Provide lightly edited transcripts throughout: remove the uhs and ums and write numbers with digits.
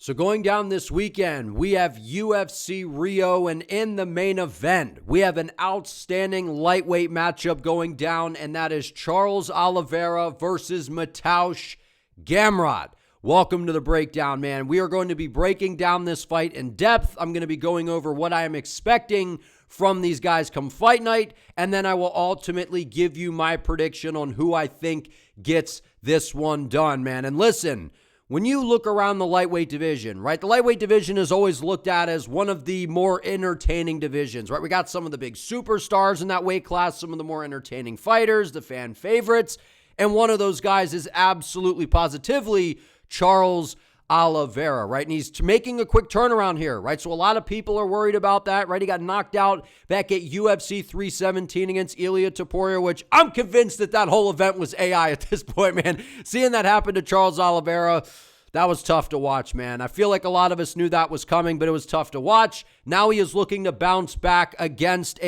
So going down this weekend, we have UFC Rio, and in the main event, we have an outstanding lightweight matchup going down, and that is Charles Oliveira versus Mateusz Gamrot. Welcome to the breakdown, man. We are going to be breaking down this fight in depth. I'm going to be going over what I am expecting from these guys come fight night, and then I will ultimately give you my prediction on who I think gets this one done, man. And listen, when you look around the lightweight division, right, the lightweight division is always looked at as one of the more entertaining divisions, right? We got some of the big superstars in that weight class, some of the more entertaining fighters, the fan favorites, and one of those guys is absolutely positively Charles Oliveira, right? And he's making a quick turnaround here, right? So a lot of people are worried about that, right? He got knocked out back at UFC 317 against Ilia Topuria, which I'm convinced that whole event was AI at this point, man. Seeing that happen to Charles Oliveira, that was tough to watch, man. I feel like a lot of us knew that was coming, but it was tough to watch. Now he is looking to bounce back against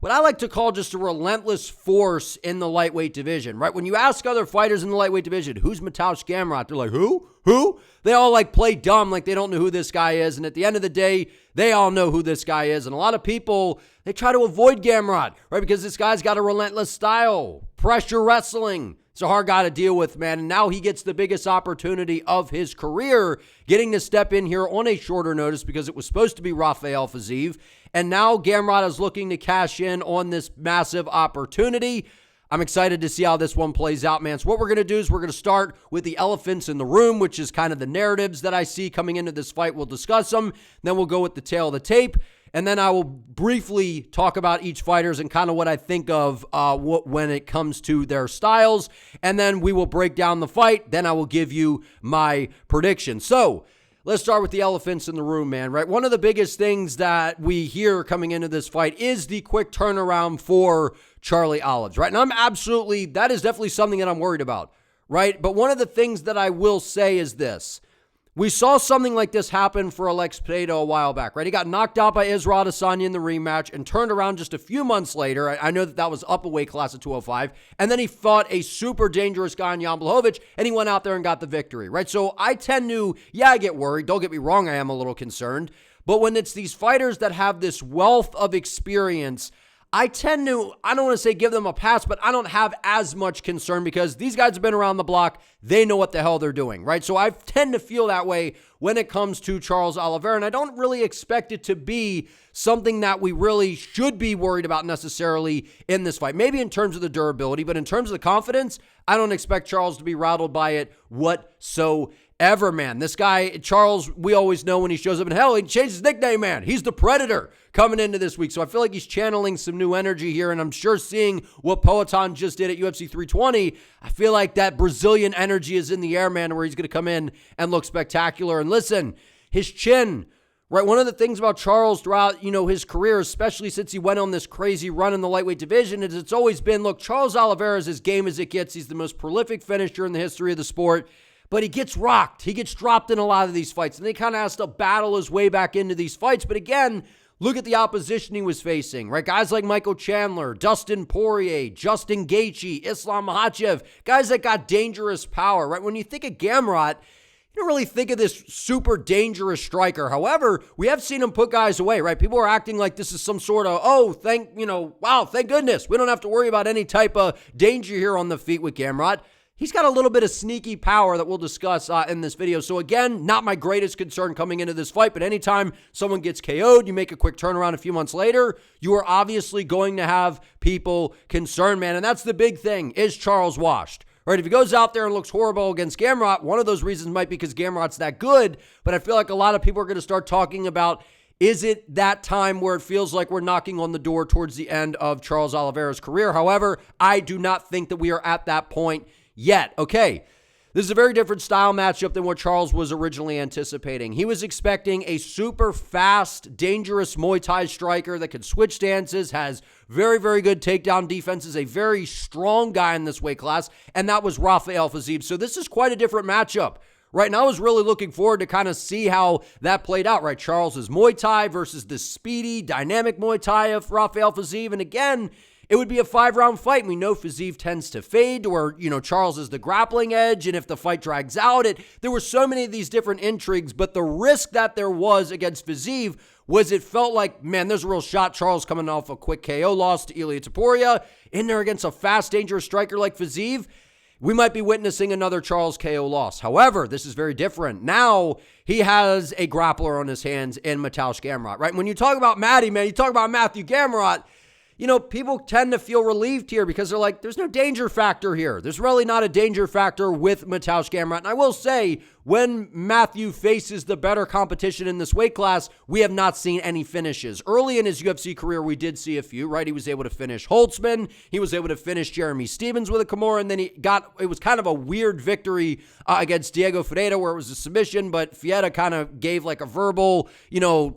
what I like to call just a relentless force in the lightweight division, right? When you ask other fighters in the lightweight division, who's Mateusz Gamrot? They're like, who? They all play dumb, like they don't know who this guy is. And at the end of the day, they all know who this guy is. And a lot of people, they try to avoid Gamrot, right? Because this guy's got a relentless style, pressure wrestling. It's a hard guy to deal with, man. And now he gets the biggest opportunity of his career, getting to step in here on a shorter notice because it was supposed to be Rafael Fiziev. And now Gamrot is looking to cash in on this massive opportunity. I'm excited to see how this one plays out, man. So what we're going to do is we're going to start with the elephants in the room, which is kind of the narratives that I see coming into this fight. We'll discuss them. Then we'll go with the tail of the tape. And then I will briefly talk about each fighters and kind of what I think of when it comes to their styles. And then we will break down the fight. Then I will give you my prediction. So let's start with the elephants in the room, man, right? One of the biggest things that we hear coming into this fight is the quick turnaround for Charlie Olives, right? And that is definitely something that I'm worried about, right? But one of the things that I will say is this. We saw something like this happen for Alex Pereira a while back, right? He got knocked out by Israel Adesanya in the rematch and turned around just a few months later. I know that was up a weight class at 205. And then he fought a super dangerous guy in Jan Blachowicz, and he went out there and got the victory, right? So I tend to, I get worried. Don't get me wrong, I am a little concerned. But when it's these fighters that have this wealth of experience, I tend to, I don't want to say give them a pass, but I don't have as much concern because these guys have been around the block. They know what the hell they're doing, right? So I tend to feel that way when it comes to Charles Oliveira, and I don't really expect it to be something that we really should be worried about necessarily in this fight. Maybe in terms of the durability, but in terms of the confidence, I don't expect Charles to be rattled by it whatsoever, man. This guy, Charles, we always know when he shows up in hell, he changed his nickname, man. He's the Predator coming into this week. So I feel like he's channeling some new energy here, and I'm sure seeing what Poatan just did at UFC 320, I feel like that Brazilian energy is in the air, man, where he's going to come in and look spectacular. And listen, his chin, right? One of the things about Charles throughout, his career, especially since he went on this crazy run in the lightweight division, is it's always been, look, Charles Oliveira is as game as it gets. He's the most prolific finisher in the history of the sport. But he gets rocked. He gets dropped in a lot of these fights. And he kind of has to battle his way back into these fights. But again, look at the opposition he was facing, right? Guys like Michael Chandler, Dustin Poirier, Justin Gaethje, Islam Makhachev, guys that got dangerous power, right? When you think of Gamrot, you don't really think of this super dangerous striker. However, we have seen him put guys away, right? People are acting like this is some sort of, thank goodness. We don't have to worry about any type of danger here on the feet with Gamrot. He's got a little bit of sneaky power that we'll discuss in this video. So again, not my greatest concern coming into this fight, but anytime someone gets KO'd, you make a quick turnaround a few months later, you are obviously going to have people concerned, man. And that's the big thing. Is Charles washed? Right? If he goes out there and looks horrible against Gamrot, one of those reasons might be because Gamrot's that good, but I feel like a lot of people are going to start talking about, is it that time where it feels like we're knocking on the door towards the end of Charles Oliveira's career? However, I do not think that we are at that point yet. Okay, this is a very different style matchup than what Charles was originally anticipating. He was expecting a super fast, dangerous Muay Thai striker that could switch stances, has very, very good takedown defense, is a very strong guy in this weight class, and that was Rafael Fiziev. So this is quite a different matchup, right? And I was really looking forward to kind of see how that played out, right? Charles is Muay Thai versus the speedy, dynamic Muay Thai of Rafael Fiziev. And again, it would be a 5-round fight. We know Fiziev tends to fade to where, Charles is the grappling edge, and if the fight drags out, there were so many of these different intrigues, but the risk that there was against Fiziev was it felt like, man, there's a real shot. Charles coming off a quick KO loss to Ilia Topuria, in there against a fast, dangerous striker like Fiziev. We might be witnessing another Charles KO loss. However, this is very different. Now, he has a grappler on his hands in Mateusz Gamrot, right? When you talk about Matty, man, you talk about Matthew Gamrot, people tend to feel relieved here because they're like, there's no danger factor here. There's really not a danger factor with Mateusz Gamrot. And I will say, when Matthew faces the better competition in this weight class, we have not seen any finishes. Early in his UFC career, we did see a few, right? He was able to finish Holtzman. He was able to finish Jeremy Stevens with a Kimura, and then it was kind of a weird victory against Diego Ferreira where it was a submission, but Fieta kind of gave like a verbal,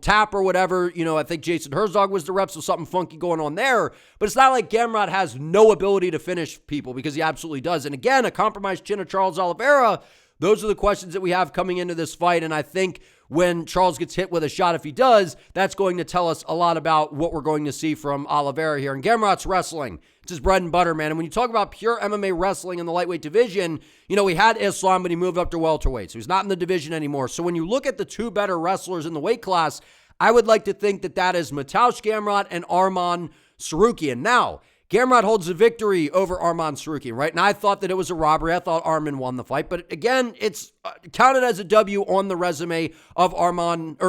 tap or whatever. I think Jason Herzog was the ref, so something funky going on there. But it's not like Gamrot has no ability to finish people, because he absolutely does. And again, a compromised chin of Charles Oliveira, those are the questions that we have coming into this fight, and I think when Charles gets hit with a shot, if he does, that's going to tell us a lot about what we're going to see from Oliveira here. And Gamrot's wrestling, it's his bread and butter, man. And when you talk about pure MMA wrestling in the lightweight division, we had Islam, but he moved up to welterweight, so he's not in the division anymore. So when you look at the two better wrestlers in the weight class, I would like to think that is Mateusz Gamrot and Arman Tsarukyan. Now, Gamrot holds the victory over Arman Tsarukyan, right? And I thought that it was a robbery. I thought Arman won the fight. But again, it's counted as a W on the resume of Arman,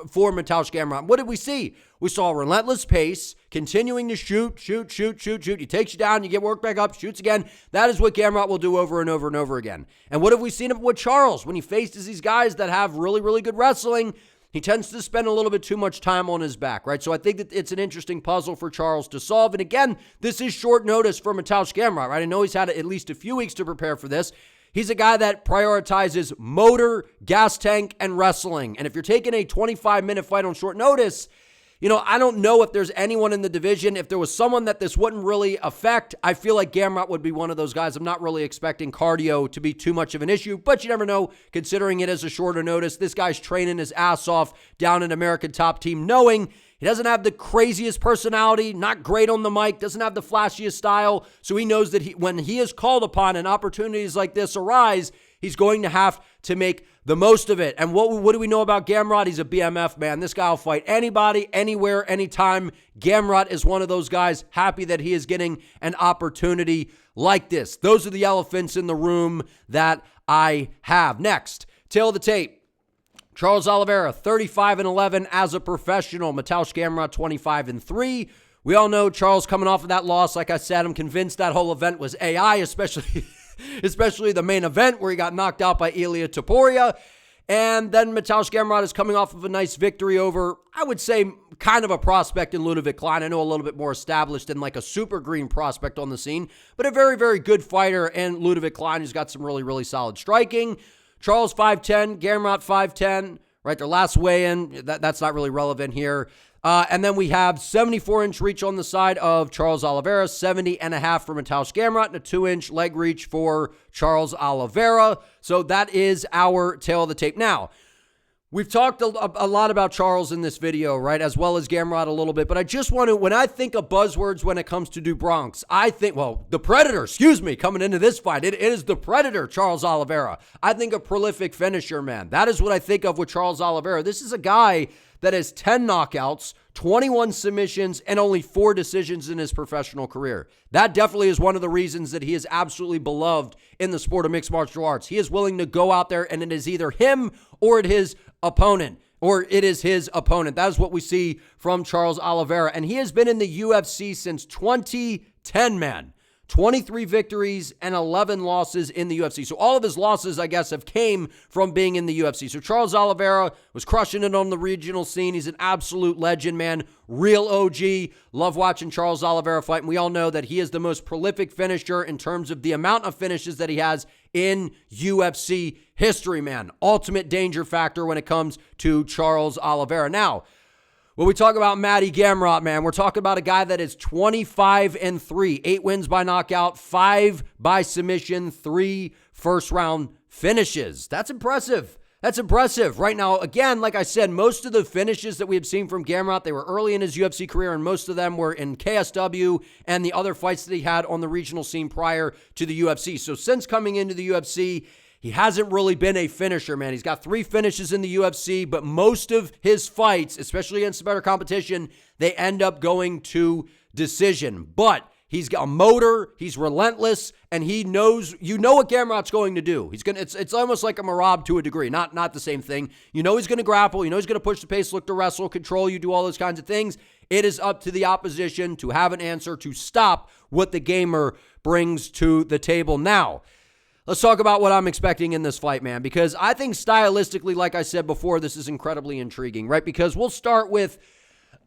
for Mateusz Gamrot. What did we see? We saw a relentless pace, continuing to shoot. He takes you down, you get worked back up, shoots again. That is what Gamrot will do over and over and over again. And what have we seen with Charles? When he faces these guys that have really, really good wrestling, he tends to spend a little bit too much time on his back, right? So I think that it's an interesting puzzle for Charles to solve. And again, this is short notice for Mateusz Gamrot, right? I know he's had at least a few weeks to prepare for this. He's a guy that prioritizes motor, gas tank, and wrestling. And if you're taking a 25-minute fight on short notice, I don't know if there's anyone in the division. If there was someone that this wouldn't really affect, I feel like Gamrot would be one of those guys. I'm not really expecting cardio to be too much of an issue, but you never know, considering it as a shorter notice. This guy's training his ass off down in American Top Team, knowing he doesn't have the craziest personality, not great on the mic, doesn't have the flashiest style. So he knows that when he is called upon and opportunities like this arise, he's going to have to make the most of it. And what do we know about Gamrot? He's a BMF, man. This guy will fight anybody, anywhere, anytime. Gamrot is one of those guys, happy that he is getting an opportunity like this. Those are the elephants in the room that I have. Next, tail of the tape. Charles Oliveira, 35-11 as a professional. Mateusz Gamrot, 25-3. We all know Charles coming off of that loss. Like I said, I'm convinced that whole event was AI, especially the main event where he got knocked out by Ilia Topuria. And then Mateusz Gamrot is coming off of a nice victory over, I would say, kind of a prospect in Ludovic Klein. I know a little bit more established than like a super green prospect on the scene, but a very, very good fighter. And Ludovic Klein, who's got some really, really solid striking. Charles 5'10", Gamrot 5'10", right? Their last weigh-in, that's not really relevant here. And then we have 74-inch reach on the side of Charles Oliveira, 70.5 for Mateusz Gamrot, and a 2-inch leg reach for Charles Oliveira. So that is our tail of the tape. Now, we've talked a lot about Charles in this video, right, as well as Gamrot a little bit, but I just want to, when I think of buzzwords when it comes to do Bronx, I think, the Predator, coming into this fight, it is the Predator, Charles Oliveira. I think a prolific finisher, man. That is what I think of with Charles Oliveira. This is a guy that has 10 knockouts, 21 submissions, and only 4 decisions in his professional career. That definitely is one of the reasons that he is absolutely beloved in the sport of mixed martial arts. He is willing to go out there, and it is either him or it is his opponent. That is what we see from Charles Oliveira. And he has been in the UFC since 2010, man. 23 victories and 11 losses in the UFC. So all of his losses, I guess, have came from being in the UFC. So Charles Oliveira was crushing it on the regional scene. He's an absolute legend, man. Real OG. Love watching Charles Oliveira fight. And we all know that he is the most prolific finisher in terms of the amount of finishes that he has in UFC history, man. Ultimate danger factor when it comes to Charles Oliveira. Now, when we talk about Matty Gamrot, man, we're talking about a guy that is 25-3, 8 wins by knockout, 5 by submission, 3 first-round finishes. That's impressive. That's impressive. Right now, again, like I said, most of the finishes that we have seen from Gamrot, they were early in his UFC career, and most of them were in KSW and the other fights that he had on the regional scene prior to the UFC. So since coming into the UFC, he hasn't really been a finisher, man. He's got 3 finishes in the UFC, but most of his fights, especially against better competition, they end up going to decision. But he's got a motor, he's relentless, and he knows, you know what Gamrot's going to do. It's almost like a Marab to a degree, not the same thing. You know he's going to grapple, you know he's going to push the pace, look to wrestle, control you, do all those kinds of things. It is up to the opposition to have an answer to stop what the gamer brings to the table. Now, let's talk about what I'm expecting in this fight, man, because I think stylistically, like I said before, this is incredibly intriguing, right? Because we'll start with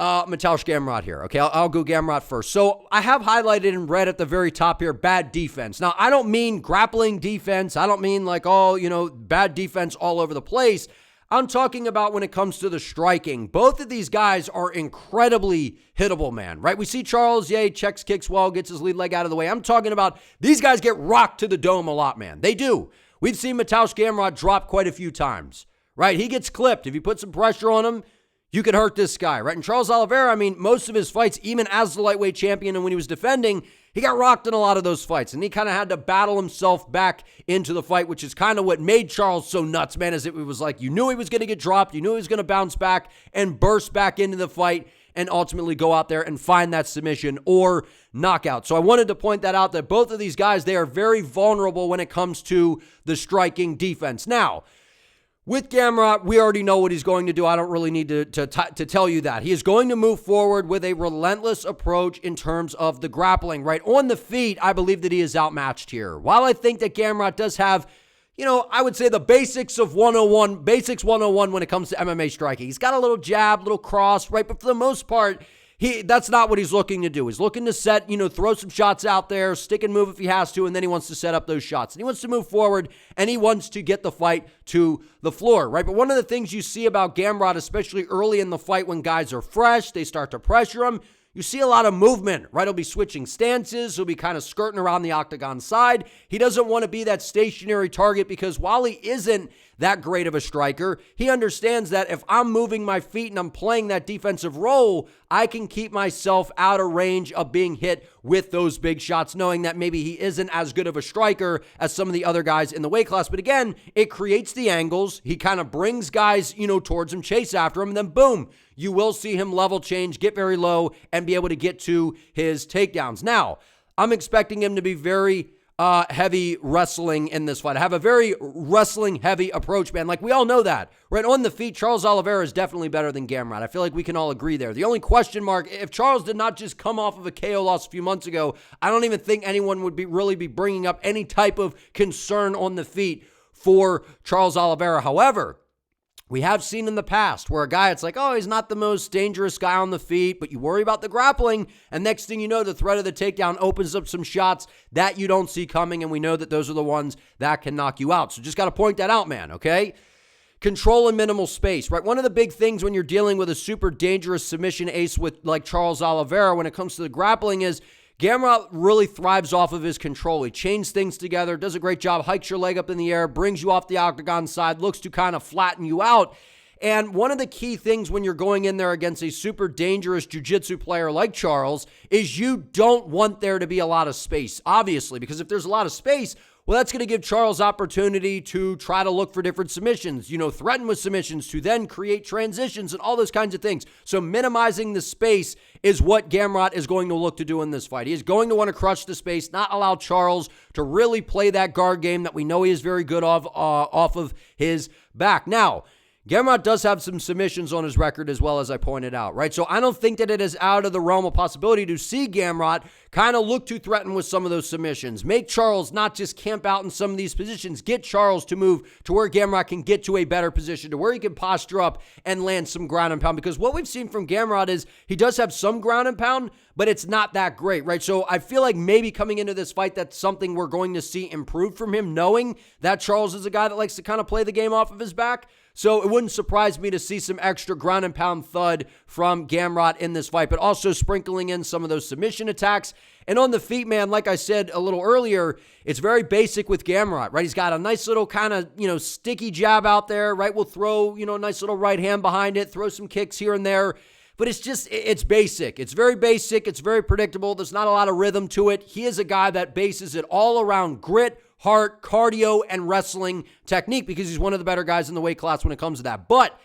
Mateusz Gamrot here, okay? I'll go Gamrot first. So I have highlighted in red at the very top here, bad defense. Now, I don't mean grappling defense. I don't mean like, bad defense all over the place. I'm talking about when it comes to the striking. Both of these guys are incredibly hittable, man, right? We see Charles, checks, kicks well, gets his lead leg out of the way. I'm talking about these guys get rocked to the dome a lot, man. They do. We've seen Mateusz Gamrot drop quite a few times, right? He gets clipped. If you put some pressure on him, you could hurt this guy, right? And Charles Oliveira, I mean, most of his fights, even as the lightweight champion and when he was defending, he got rocked in a lot of those fights, and he kind of had to battle himself back into the fight, which is kind of what made Charles so nuts, man, is it was like you knew he was going to get dropped, you knew he was going to bounce back and burst back into the fight and ultimately go out there and find that submission or knockout. So I wanted to point that out, that both of these guys, they are very vulnerable when it comes to the striking defense. Now, with Gamrot, we already know what he's going to do. I don't really need to tell you that. He is going to move forward with a relentless approach in terms of the grappling, right? On the feet, I believe that he is outmatched here. While I think that Gamrot does have, I would say the basics 101 when it comes to MMA striking. He's got a little jab, little cross, right? But for the most part, that's not what he's looking to do. He's looking to set, throw some shots out there, stick and move if he has to, and then he wants to set up those shots. And he wants to move forward, and he wants to get the fight to the floor, right? But one of the things you see about Gamrot, especially early in the fight when guys are fresh, they start to pressure him, you see a lot of movement, right? He'll be switching stances. He'll be kind of skirting around the octagon side. He doesn't want to be that stationary target because while he isn't that great of a striker, he understands that if I'm moving my feet and I'm playing that defensive role, I can keep myself out of range of being hit with those big shots, knowing that maybe he isn't as good of a striker as some of the other guys in the weight class. But again, it creates the angles. He kind of brings guys, towards him, chase after him, and then boom, you will see him level change, get very low, and be able to get to his takedowns. Now, I'm expecting him to be very heavy wrestling in this fight. I have a very wrestling heavy approach, man. Like we all know that, right? On the feet, Charles Oliveira is definitely better than Gamrot. I feel like we can all agree there. The only question mark, if Charles did not just come off of a KO loss a few months ago, I don't even think anyone would really be bringing up any type of concern on the feet for Charles Oliveira. However, we have seen in the past where a guy, it's like, he's not the most dangerous guy on the feet, but you worry about the grappling, and next thing you know, the threat of the takedown opens up some shots that you don't see coming, and we know that those are the ones that can knock you out. So just got to point that out, man, okay? Control and minimal space, right? One of the big things when you're dealing with a super dangerous submission ace with like Charles Oliveira when it comes to the grappling is Gamrot really thrives off of his control. He chains things together, does a great job, hikes your leg up in the air, brings you off the octagon side, looks to kind of flatten you out. And one of the key things when you're going in there against a super dangerous jiu-jitsu player like Charles is you don't want there to be a lot of space, obviously, because if there's a lot of space, well, that's going to give Charles opportunity to try to look for different submissions, threaten with submissions to then create transitions and all those kinds of things. So minimizing the space is what Gamrot is going to look to do in this fight. He is going to want to crush the space, not allow Charles to really play that guard game that we know he is very good off of his back. Now, Gamrot does have some submissions on his record as well, as I pointed out, right? So I don't think that it is out of the realm of possibility to see Gamrot kind of look to threaten with some of those submissions. Make Charles not just camp out in some of these positions. Get Charles to move to where Gamrot can get to a better position, to where he can posture up and land some ground and pound. Because what we've seen from Gamrot is he does have some ground and pound, but it's not that great, right? So I feel like maybe coming into this fight, that's something we're going to see improve from him, knowing that Charles is a guy that likes to kind of play the game off of his back. So it wouldn't surprise me to see some extra ground and pound thud from Gamrot in this fight, but also sprinkling in some of those submission attacks. And on the feet, man, like I said a little earlier, it's very basic with Gamrot, right? He's got a nice little kind of, sticky jab out there, right? We'll throw, a nice little right hand behind it, throw some kicks here and there. But it's basic. It's very basic. It's very predictable. There's not a lot of rhythm to it. He is a guy that bases it all around grit, heart, cardio, and wrestling technique because he's one of the better guys in the weight class when it comes to that. But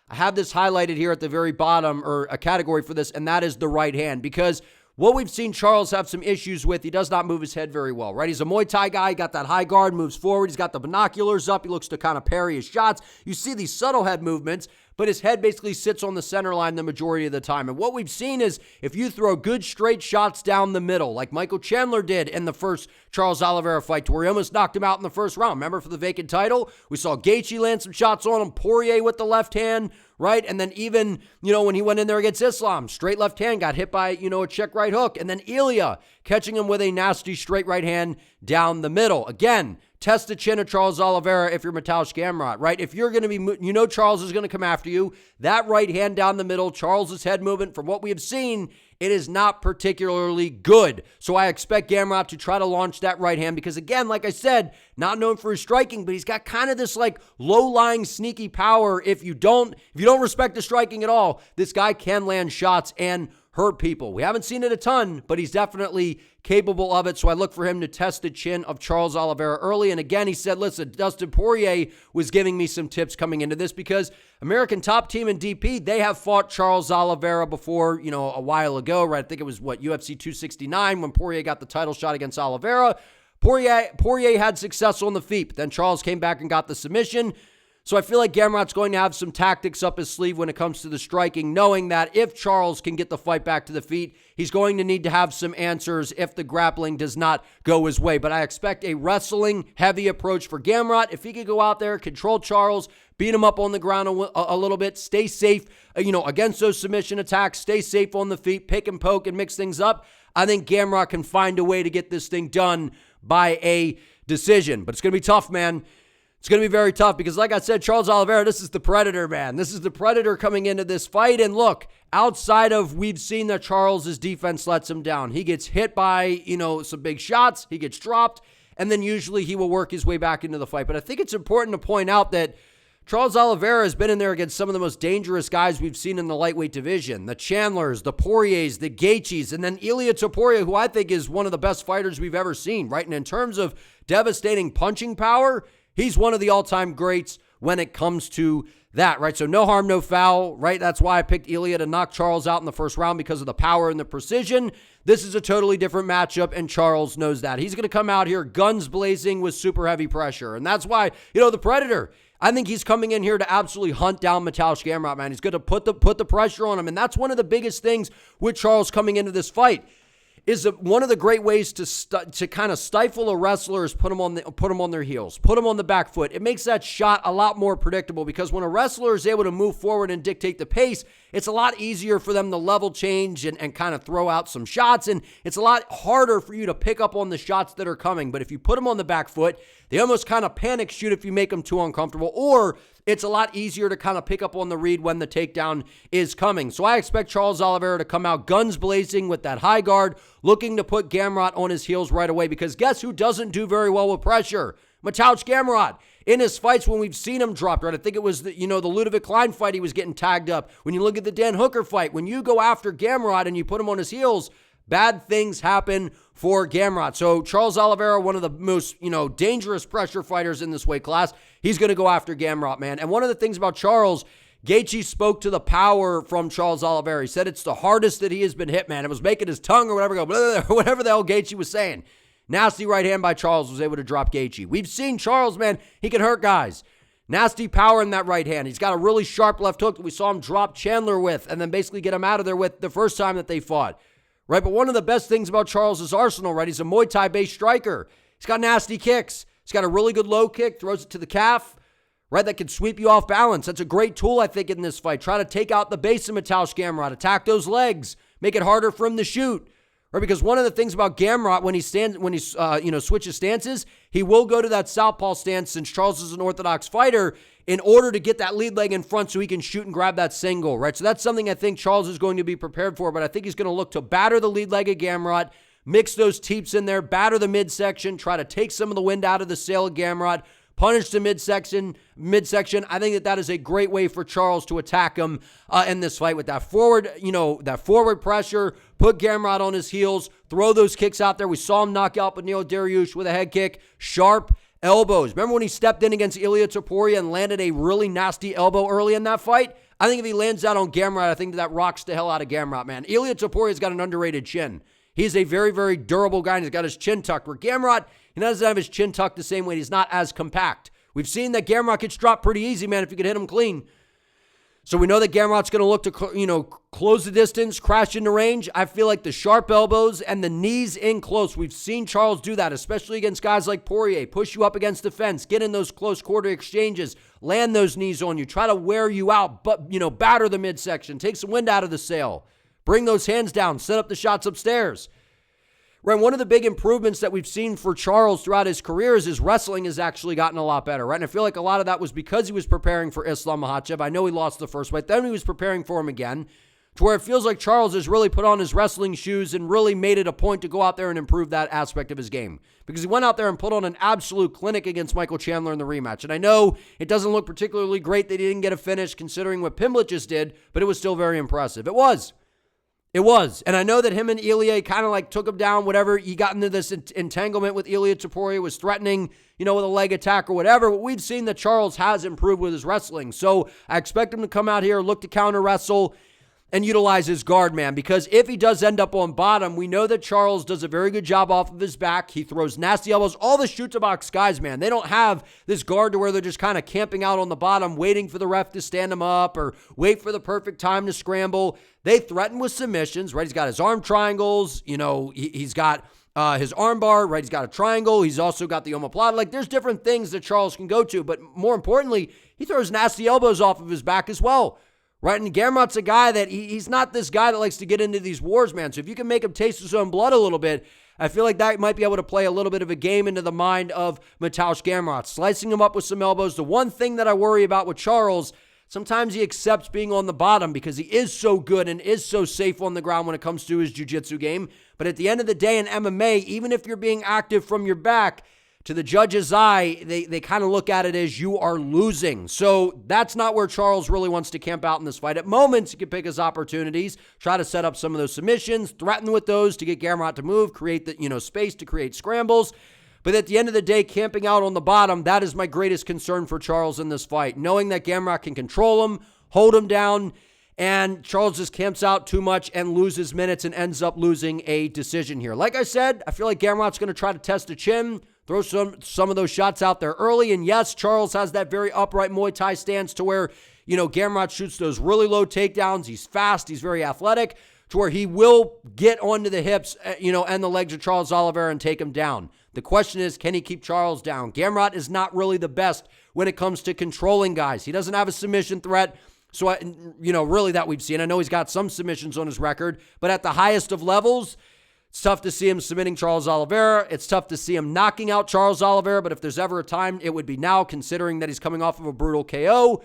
I have this highlighted here at the very bottom, or a category for this, and that is the right hand, because what we've seen Charles have some issues with, he does not move his head very well, right? He's a Muay Thai guy, got that high guard, moves forward, he's got the binoculars up, he looks to kind of parry his shots. You see these subtle head movements, but his head basically sits on the center line the majority of the time. And what we've seen is if you throw good straight shots down the middle, like Michael Chandler did in the first Charles Oliveira fight, where he almost knocked him out in the first round. Remember, for the vacant title? We saw Gaethje land some shots on him, Poirier with the left hand, right? And then even, when he went in there against Islam, straight left hand, got hit by, a check right hook. And then Ilya catching him with a nasty straight right hand down the middle. Again, test the chin of Charles Oliveira if you're Mateusz Gamrot, right? If you're going to be, Charles is going to come after you. That right hand down the middle, Charles's head movement, from what we have seen, it is not particularly good. So I expect Gamrot to try to launch that right hand because, again, like I said, not known for his striking, but he's got kind of this like low-lying sneaky power. If you don't respect the striking at all, this guy can land shots and hurt people. We haven't seen it a ton, but he's definitely capable of it. So I look for him to test the chin of Charles Oliveira early. And again, he said, listen, Dustin Poirier was giving me some tips coming into this because American Top Team and DP, they have fought Charles Oliveira before, a while ago, right? I think it was UFC 269 when Poirier got the title shot against Oliveira. Poirier had success on the feet, but then Charles came back and got the submission. So I feel like Gamrot's going to have some tactics up his sleeve when it comes to the striking, knowing that if Charles can get the fight back to the feet, he's going to need to have some answers if the grappling does not go his way. But I expect a wrestling-heavy approach for Gamrot. If he could go out there, control Charles, beat him up on the ground a little bit, stay safe, against those submission attacks, stay safe on the feet, pick and poke and mix things up, I think Gamrot can find a way to get this thing done by a decision. But it's going to be tough, man. It's going to be very tough because, like I said, Charles Oliveira, this is the Predator, man. This is the Predator coming into this fight. And look, outside of we've seen that Charles's defense lets him down. He gets hit by, some big shots. He gets dropped. And then usually he will work his way back into the fight. But I think it's important to point out that Charles Oliveira has been in there against some of the most dangerous guys we've seen in the lightweight division. The Chandlers, the Poiriers, the Gaethjes, and then Ilya Topuria, who I think is one of the best fighters we've ever seen, right? And in terms of devastating punching power, he's one of the all-time greats when it comes to that, right? So no harm, no foul, right? That's why I picked Ilya to knock Charles out in the first round because of the power and the precision. This is a totally different matchup, and Charles knows that. He's going to come out here guns blazing with super heavy pressure, and that's why, the Predator, I think he's coming in here to absolutely hunt down Mateusz Gamrot, man. He's going to put the pressure on him, and that's one of the biggest things with Charles coming into this fight. Is one of the great ways to kind of stifle a wrestler is put them on their heels, put them on the back foot. It makes that shot a lot more predictable because when a wrestler is able to move forward and dictate the pace, it's a lot easier for them to level change and kind of throw out some shots, and it's a lot harder for you to pick up on the shots that are coming. But if you put them on the back foot, they almost kind of panic shoot if you make them too uncomfortable, or it's a lot easier to kind of pick up on the read when the takedown is coming. So I expect Charles Oliveira to come out guns blazing with that high guard, looking to put Gamrot on his heels right away, because guess who doesn't do very well with pressure? Mateusz Gamrot. In his fights when we've seen him drop, right? I think it was the Ludovic Klein fight, he was getting tagged up. When you look at the Dan Hooker fight, when you go after Gamrot and you put him on his heels, bad things happen for Gamrot. So Charles Oliveira, one of the most, dangerous pressure fighters in this weight class, he's going to go after Gamrot, man. And one of the things about Charles, Gaethje spoke to the power from Charles Oliveira. He said it's the hardest that he has been hit, man. It was making his tongue or whatever go, blah, blah, blah, whatever the hell Gaethje was saying. Nasty right hand by Charles was able to drop Gaethje. We've seen Charles, man, he can hurt guys. Nasty power in that right hand. He's got a really sharp left hook that we saw him drop Chandler with and then basically get him out of there with the first time that they fought. Right, but one of the best things about Charles' arsenal, right, he's a Muay Thai-based striker. He's got nasty kicks. He's got a really good low kick, throws it to the calf, right, that can sweep you off balance. That's a great tool, I think, in this fight. Try to take out the base of Mateusz Gamrot, attack those legs, make it harder for him to shoot, right? Because one of the things about Gamrot when he switches stances, he will go to that southpaw stance since Charles is an orthodox fighter in order to get that lead leg in front so he can shoot and grab that single, right? So that's something I think Charles is going to be prepared for, but I think he's going to look to batter the lead leg of Gamrot, mix those teeps in there, batter the midsection, try to take some of the wind out of the sail of Gamrot, punish the midsection. I think that is a great way for Charles to attack him in this fight with that forward pressure, put Gamrot on his heels, throw those kicks out there. We saw him knock out Beneil Dariush with a head kick, sharp elbows. Remember when he stepped in against Ilia Topuria and landed a really nasty elbow early in that fight? I think if he lands that on Gamrot, I think that rocks the hell out of Gamrot, man. Ilia Topuria's got an underrated chin. He's a very, very durable guy, and he's got his chin tucked. Where Gamrot, he doesn't have his chin tucked the same way. He's not as compact. We've seen that Gamrot gets dropped pretty easy, man, if you could hit him clean. So we know that Gamrot's going to look to, close the distance, crash into range. I feel like the sharp elbows and the knees in close. We've seen Charles do that, especially against guys like Poirier. Push you up against the fence, get in those close quarter exchanges, land those knees on you, try to wear you out, but, batter the midsection, take some wind out of the sail, bring those hands down, set up the shots upstairs. Right, one of the big improvements that we've seen for Charles throughout his career is his wrestling has actually gotten a lot better, right? And I feel like a lot of that was because he was preparing for Islam Makhachev. I know he lost the first fight. Then he was preparing for him again, to where it feels like Charles has really put on his wrestling shoes and really made it a point to go out there and improve that aspect of his game. Because he went out there and put on an absolute clinic against Michael Chandler in the rematch. And I know it doesn't look particularly great that he didn't get a finish considering what Pimblett just did, but it was still very impressive. It was. And I know that him and Ilia kind of took him down, whatever. He got into this entanglement with Ilia Topuria, was threatening, with a leg attack or whatever. But we've seen that Charles has improved with his wrestling. So I expect him to come out here, look to counter wrestle, and utilize his guard, man. Because if he does end up on bottom, we know that Charles does a very good job off of his back. He throws nasty elbows. All the shoot-to-box guys, man, they don't have this guard to where they're just kind of camping out on the bottom, waiting for the ref to stand them up or wait for the perfect time to scramble. They threaten with submissions, right? He's got his arm triangles. He's got his arm bar, right? He's got a triangle. He's also got the omoplata. There's different things that Charles can go to. But more importantly, he throws nasty elbows off of his back as well. Right, and Gamrot's a guy that he's not this guy that likes to get into these wars, man. So if you can make him taste his own blood a little bit, I feel like that might be able to play a little bit of a game into the mind of Mateusz Gamrot, slicing him up with some elbows. The one thing that I worry about with Charles, sometimes he accepts being on the bottom because he is so good and is so safe on the ground when it comes to his jiu-jitsu game. But at the end of the day in MMA, even if you're being active from your back, to the judge's eye, they kind of look at it as you are losing. So that's not where Charles really wants to camp out in this fight. At moments, he can pick his opportunities, try to set up some of those submissions, threaten with those to get Gamrot to move, create the space to create scrambles. But at the end of the day, camping out on the bottom, that is my greatest concern for Charles in this fight. Knowing that Gamrot can control him, hold him down, and Charles just camps out too much and loses minutes and ends up losing a decision here. Like I said, I feel like Gamrot's going to try to test the chin, throw some of those shots out there early. And yes, Charles has that very upright Muay Thai stance to where, Gamrot shoots those really low takedowns. He's fast. He's very athletic to where he will get onto the hips, and the legs of Charles Oliveira and take him down. The question is, can he keep Charles down? Gamrot is not really the best when it comes to controlling guys. He doesn't have a submission threat. So, really that we've seen. I know he's got some submissions on his record, but at the highest of levels, it's tough to see him submitting Charles Oliveira. It's tough to see him knocking out Charles Oliveira, but if there's ever a time, it would be now, considering that he's coming off of a brutal KO.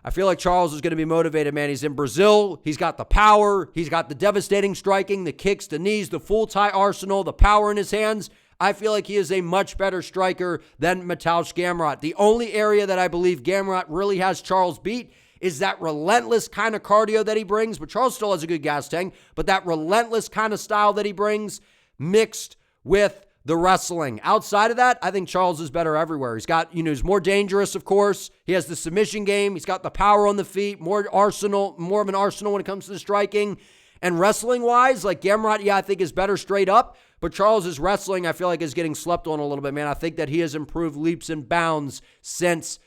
I feel like Charles is going to be motivated, man. He's in Brazil. He's got the power. He's got the devastating striking, the kicks, the knees, the full Thai arsenal, the power in his hands. I feel like he is a much better striker than Mateusz Gamrot. The only area that I believe Gamrot really has Charles beat is that relentless kind of cardio that he brings. But Charles still has a good gas tank. But that relentless kind of style that he brings mixed with the wrestling. Outside of that, I think Charles is better everywhere. He's got, he's more dangerous, of course. He has the submission game. He's got the power on the feet, more of an arsenal when it comes to the striking. And wrestling-wise, Gamrot, I think is better straight up. But Charles' wrestling, I feel like, is getting slept on a little bit, man. I think that he has improved leaps and bounds since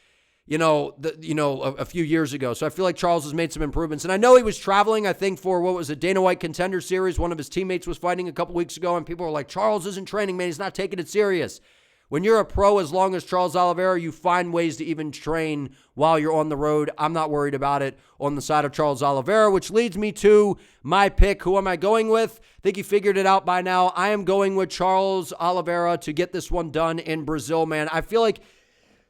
a few years ago. So I feel like Charles has made some improvements. And I know he was traveling, I think, for what was a Dana White Contender Series. One of his teammates was fighting a couple weeks ago, and people were like, Charles isn't training, man. He's not taking it serious. when you're a pro, as long as Charles Oliveira, you find ways to even train while you're on the road. I'm not worried about it on the side of Charles Oliveira, which leads me to my pick. Who am I going with? I think you figured it out by now. I am going with Charles Oliveira to get this one done in Brazil, man. I feel like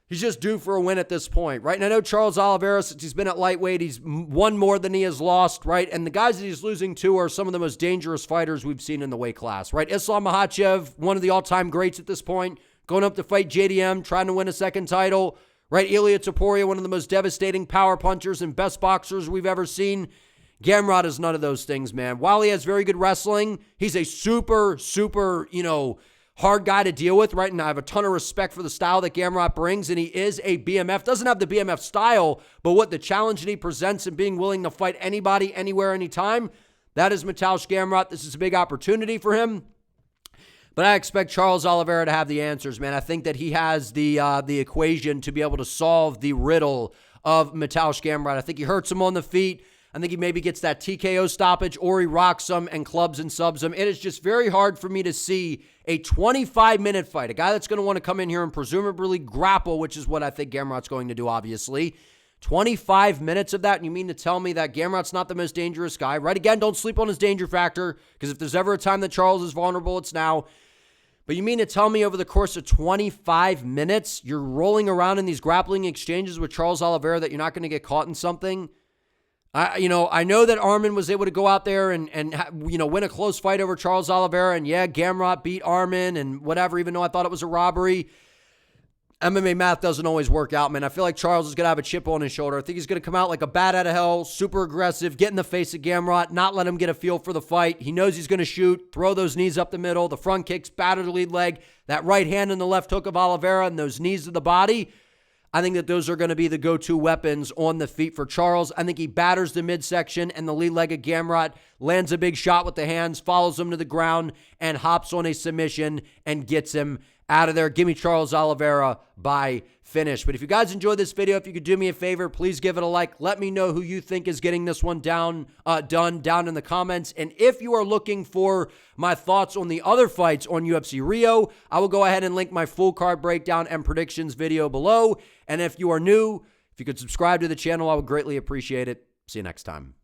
he's just due for a win at this point, right? And I know Charles Oliveira, since he's been at lightweight, he's won more than he has lost, right? And the guys that he's losing to are some of the most dangerous fighters we've seen in the weight class, right? Islam Makhachev, one of the all-time greats at this point, going up to fight JDM, trying to win a second title, right? Ilia Topuria, one of the most devastating power punchers and best boxers we've ever seen. Gamrot is none of those things, man. While he has very good wrestling, he's a super, hard guy to deal with, right? And I have a ton of respect for the style that Gamrot brings, and he is a BMF. Doesn't have the BMF style, but what the challenge that he presents and being willing to fight anybody, anywhere, anytime, that is Mateusz Gamrot. This is a big opportunity for him. But I expect Charles Oliveira to have the answers, man. I think that he has the equation to be able to solve the riddle of Mateusz Gamrot. I think he hurts him on the feet. I think he maybe gets that TKO stoppage, or he rocks him and clubs and subs him. It is just very hard for me to see a 25-minute fight, a guy that's going to want to come in here and presumably grapple, which is what I think Gamrot's going to do, obviously. 25 minutes of that, and you mean to tell me that Gamrot's not the most dangerous guy, right? Again, don't sleep on his danger factor, because if there's ever a time that Charles is vulnerable, it's now. But you mean to tell me over the course of 25 minutes, you're rolling around in these grappling exchanges with Charles Oliveira that you're not going to get caught in something? I know that Arman was able to go out there and win a close fight over Charles Oliveira, and yeah, Gamrot beat Arman and whatever, even though I thought it was a robbery. MMA math doesn't always work out, man. I feel like Charles is going to have a chip on his shoulder. I think he's going to come out like a bat out of hell, super aggressive, get in the face of Gamrot, not let him get a feel for the fight. He knows he's going to shoot, throw those knees up the middle, the front kicks, batter the lead leg, that right hand and the left hook of Oliveira, and those knees to the body. I think that those are going to be the go-to weapons on the feet for Charles. I think he batters the midsection and the lead leg of Gamrot, lands a big shot with the hands, follows him to the ground, and hops on a submission and gets him out of there. Give me Charles Oliveira by finish. But if you guys enjoyed this video, if you could do me a favor, please give it a like. Let me know who you think is getting this one done down in the comments. And if you are looking for my thoughts on the other fights on UFC Rio, I will go ahead and link my full card breakdown and predictions video below. And if you are new, if you could subscribe to the channel, I would greatly appreciate it. See you next time.